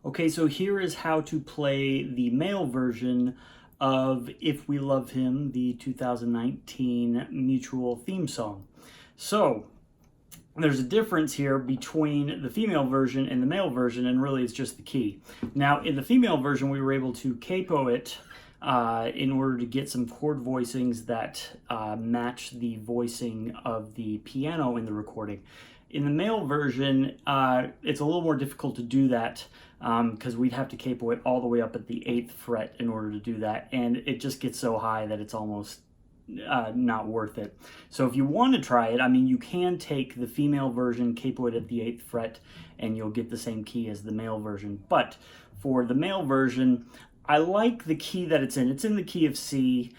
Okay, so here is how to play the male version of If We Love Him, the 2019 Mutual theme song. So, there's a difference here between the female version and the male version, and really it's just the key. Now, in the female version, we were able to capo it in order to get some chord voicings that match the voicing of the piano in the recording. In the male version, it's a little more difficult to do that because we'd have to capo it all the way up at the 8th fret in order to do that, and it just gets so high that it's almost not worth it. So if you want to try it, I mean, you can take the female version, capo it at the 8th fret, and you'll get the same key as the male version. But for the male version, I like the key that it's in. It's in the key of C.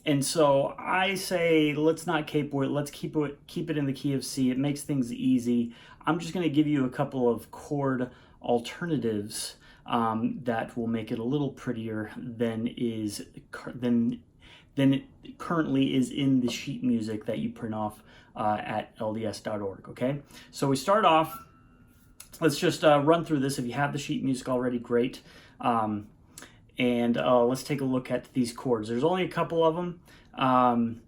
And so I say, let's not capo it, let's keep it in the key of C. It makes things easy. I'm just going to give you a couple of chord alternatives that will make it a little prettier than it currently is in the sheet music that you print off at lds.org, okay? So we start off, let's just run through this. If you have the sheet music already, great. And let's take a look at these chords. There's only a couple of them, and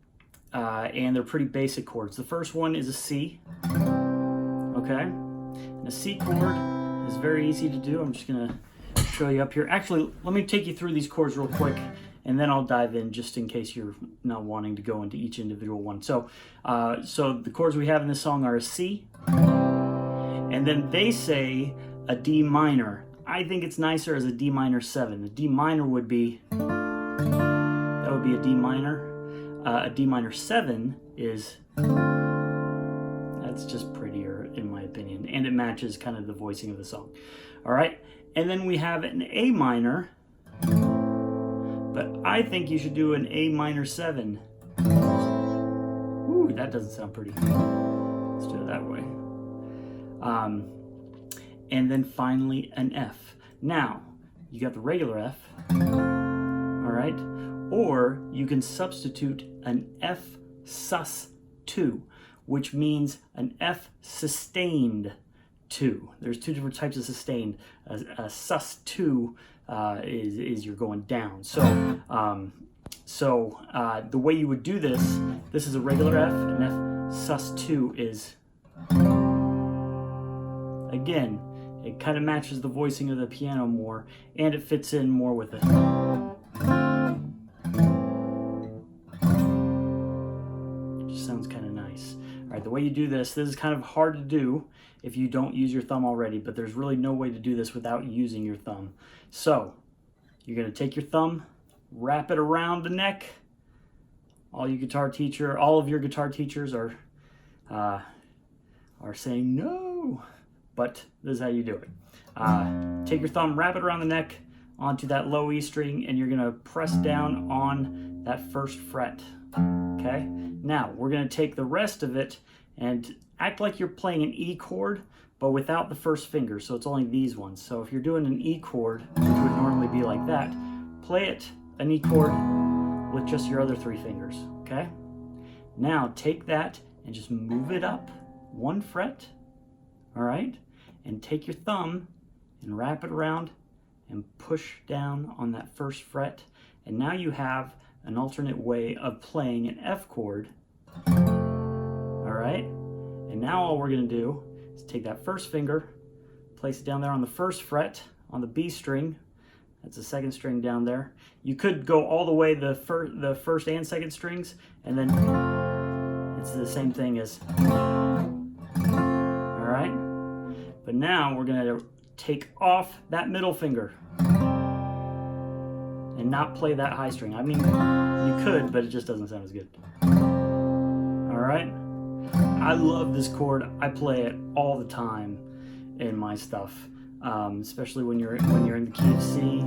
they're pretty basic chords. The first one is a C, okay? And a C chord is very easy to do. I'm just gonna show you up here. Actually, let me take you through these chords real quick, and then I'll dive in just in case you're not wanting to go into each individual one. So, so the chords we have in this song are a C, and then they say a D minor. I think it's nicer as a D minor 7. The D minor would be, that would be a D minor. A D minor 7 is, that's just prettier in my opinion, and it matches kind of the voicing of the song. All right, and then we have an A minor, but I think you should do an A minor 7. Ooh, that doesn't sound pretty. Let's do it that way. And then finally an F. Now, you got the regular F, all right? Or you can substitute an F sus2, which means an F sustained 2. There's two different types of sustained. A sus2 is you're going down. So, the way you would do this is a regular F, and F sus2 is, again, it kind of matches the voicing of the piano more, and it fits in more with it. Just sounds kind of nice. All right, the way you do this is kind of hard to do if you don't use your thumb already, but there's really no way to do this without using your thumb. So, you're going to take your thumb, wrap it around the neck. All of your guitar teachers are saying no. But this is how you do it. Take your thumb, wrap it around the neck onto that low E string, and you're gonna press down on that first fret, okay? Now, we're gonna take the rest of it and act like you're playing an E chord, but without the first finger, so it's only these ones. So if you're doing an E chord, which would normally be like that, play it, an E chord, with just your other 3 fingers, okay? Now, take that and just move it up 1 fret, all right? And take your thumb and wrap it around and push down on that first fret. And now you have an alternate way of playing an F chord. All right? And now all we're going to do is take that first finger, place it down there on the first fret on the B string. That's the 2nd string down there. You could go all the way the first and 2nd strings, and then it's the same thing as, all right? But now we're going to take off that middle finger and not play that high string. I mean, you could, but it just doesn't sound as good. All right? I love this chord. I play it all the time in my stuff, especially when you're in the key of C.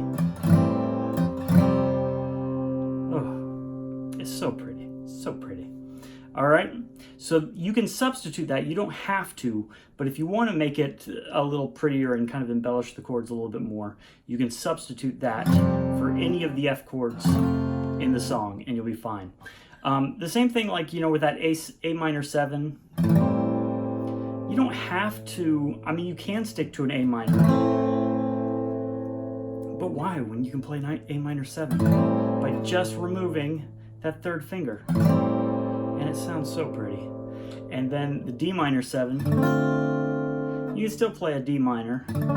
Oh, it's so pretty, so pretty. All right, so you can substitute that. You don't have to, but if you want to make it a little prettier and kind of embellish the chords a little bit more, you can substitute that for any of the F chords in the song, and you'll be fine. The same thing, like, you know, with that A minor 7. You don't have to, I mean, you can stick to an A minor, But why when you can play A minor 7? By just removing that third finger. And it sounds so pretty. And then the D minor 7, you can still play a D minor. Can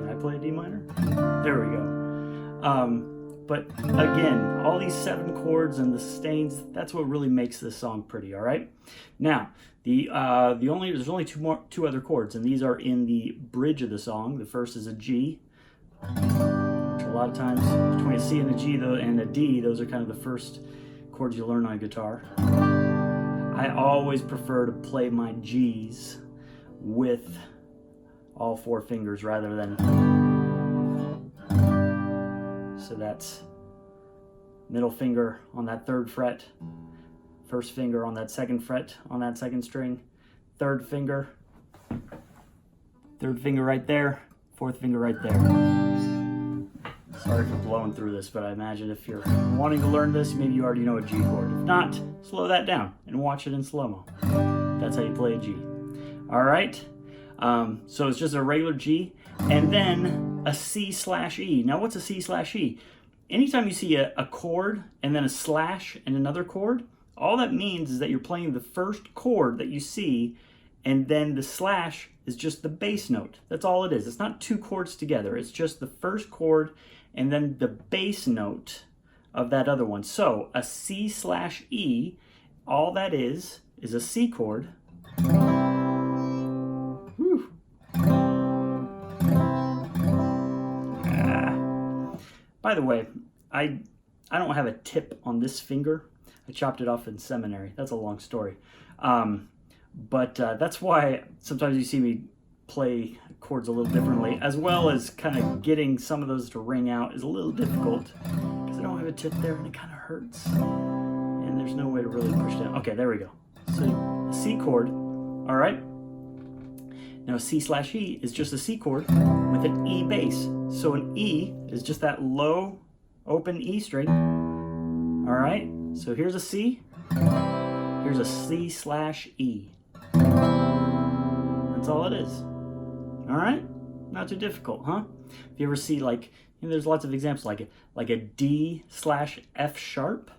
I play a D minor? There we go. But again, all these 7 chords and the sustains, that's what really makes this song pretty, all right? Now, there's only two other chords, and these are in the bridge of the song. The first is a G, which a lot of times between a C and a G and a D, those are kind of the first chords you learn on guitar. I always prefer to play my G's with all 4 fingers rather than... So that's middle finger on that 3rd fret, first finger on that 2nd fret on that 2nd string, third finger right there, 4th finger right there. Sorry for blowing through this, but I imagine if you're wanting to learn this, maybe you already know a G chord. If not, slow that down and watch it in slow-mo. That's how you play a G. All right? So it's just a regular G, and then a C/E. Now what's a C/E? Anytime you see a chord and then a slash and another chord, all that means is that you're playing the first chord that you see, and then the slash is just the bass note. That's all it is. It's not 2 chords together. It's just the first chord and then the bass note of that other one. So a C/E, all that is a C chord. By the way, I don't have a tip on this finger. I chopped it off in seminary. That's a long story. But that's why sometimes you see me play chords a little differently, as well as kind of getting some of those to ring out is a little difficult because I don't have a tip there and it kind of hurts. And there's no way to really push down. Okay, there we go. So a C chord, all right? Now C/E is just a C chord with an E bass. So an E is just that low open E string. All right, so here's a C, here's a C/E. That's all it is. All right, not too difficult, huh? If you ever see there's lots of examples like a D/F sharp.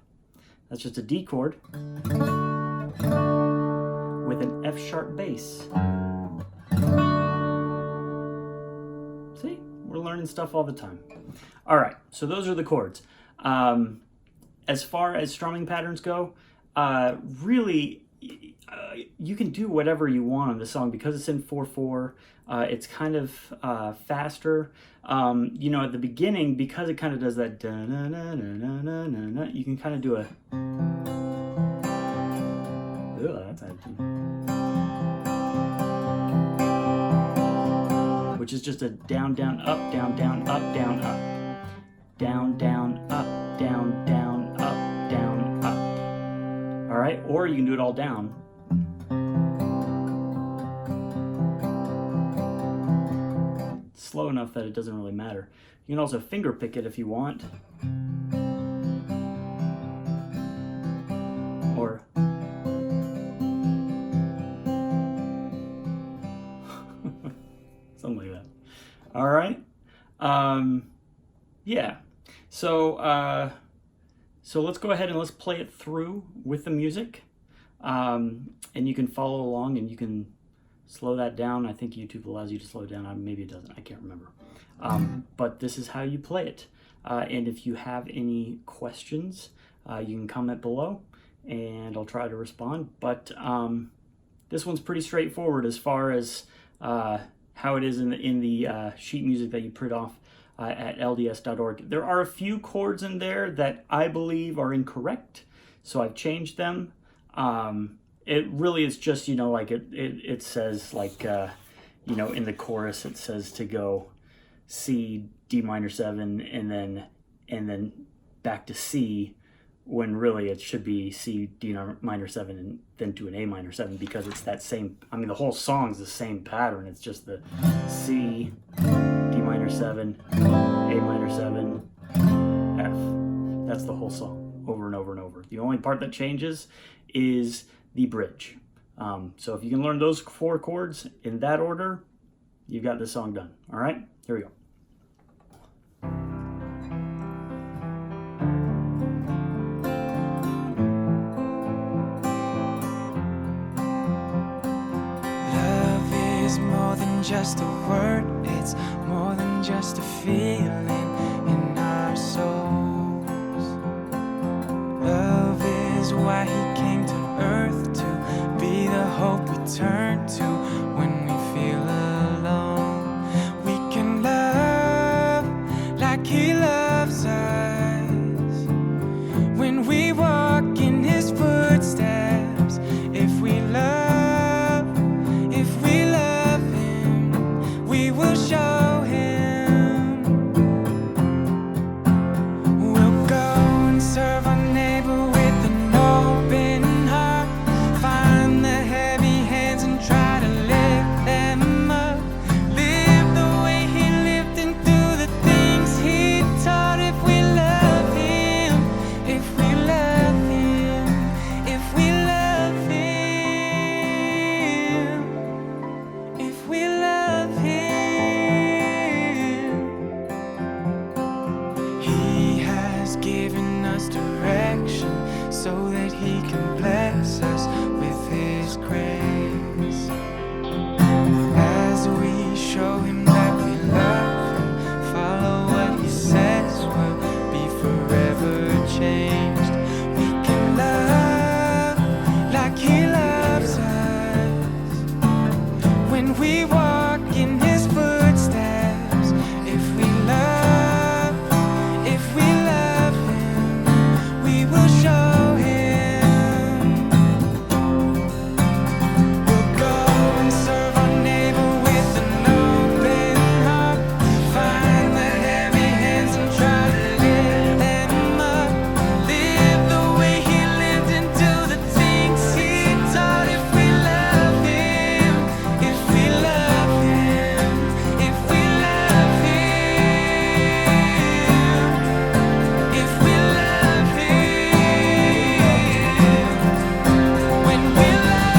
That's just a D chord with an F sharp bass. See, we're learning stuff all the time. All right, so those are the chords. As far as strumming patterns go, really, you can do whatever you want on the song because it's in 4/4. It's kind of faster. You know, at the beginning, because it kind of does that da-na-na-na-na-na-na, you can kind of do a... that's which is just a down, down, up, down, down, up, down, up. Down, down, up, down, down, up, down, up. All right, or you can do it all down. Slow enough that it doesn't really matter. You can also finger pick it if you want. Or something like that. All right. Yeah. So let's go ahead and let's play it through with the music. And you can follow along and you can slow that down. I think YouTube allows you to slow it down. Maybe it doesn't. I can't remember. But this is how you play it. And if you have any questions, you can comment below and I'll try to respond. But this one's pretty straightforward as far as how it is in the sheet music that you print off at lds.org. There are a few chords in there that I believe are incorrect, so I've changed them. It really is just, you know, like it says, like, you know, in the chorus it says to go C, D minor 7, and then back to C, when really it should be C, D minor 7, and then to an A minor 7, because it's that same, I mean, the whole song's the same pattern. It's just the C, D minor 7, A minor 7, F. That's the whole song, over and over and over. The only part that changes is the bridge. So if you can learn those 4 chords in that order, you've got this song done. All right, here we go. more than just a word, it's more than just a feeling in our souls. Love is why he came to earth, to be the hope we turn to when we feel alone. We can love like he loves us when we walk in his footsteps. If we love him, we will show him. We'll go and serve our neighbor with an open heart, find the heavy hands and try to lift them up, live the way he lived and do the things he taught. If we love him, if we love him, if we love him, if we love him. He has given us direction so that he can bless us with his grace. As we show him that we love him, follow what he says, we'll be forever changed. We can love like he loves us when we walk in his footsteps. If we love him, we will show him. We'll go and serve our neighbor with an open heart, find the heavy hands and try to lift them up, live the way he lived and do the things he taught. If we love him, if we love him, if we love him, if we love him, when we love,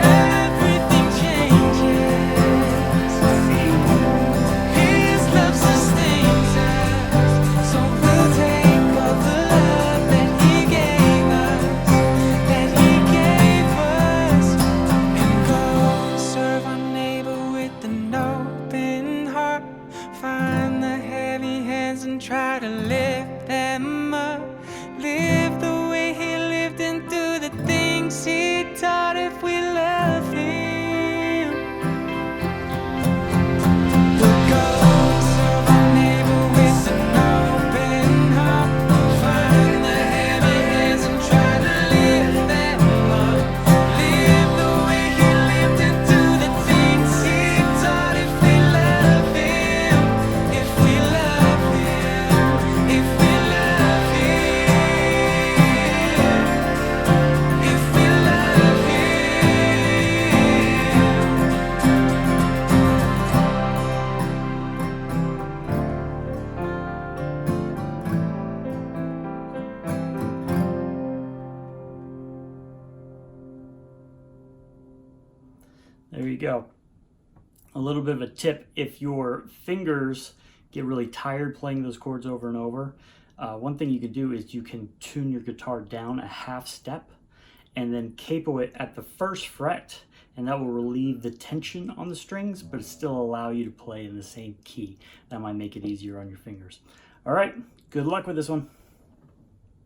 everything changes. His love sustains us, so we'll take all the love that he gave us, and go serve our neighbor with an open heart, find the heavy hands and try to lift them up, live the way he lived and do the things he taught. If we love him, we'll go serve our neighbor with an open heart, find the heavy hands and try to lift them up, live the way he lived and do the things he taught. If we love him, if we love him, if we love him, if we love him. There you go. A little bit of a tip: if your fingers get really tired playing those chords over and over, one thing you can do is you can tune your guitar down a half step and then capo it at the first fret, and that will relieve the tension on the strings, but still allow you to play in the same key. That might make it easier on your fingers. All right, good luck with this one.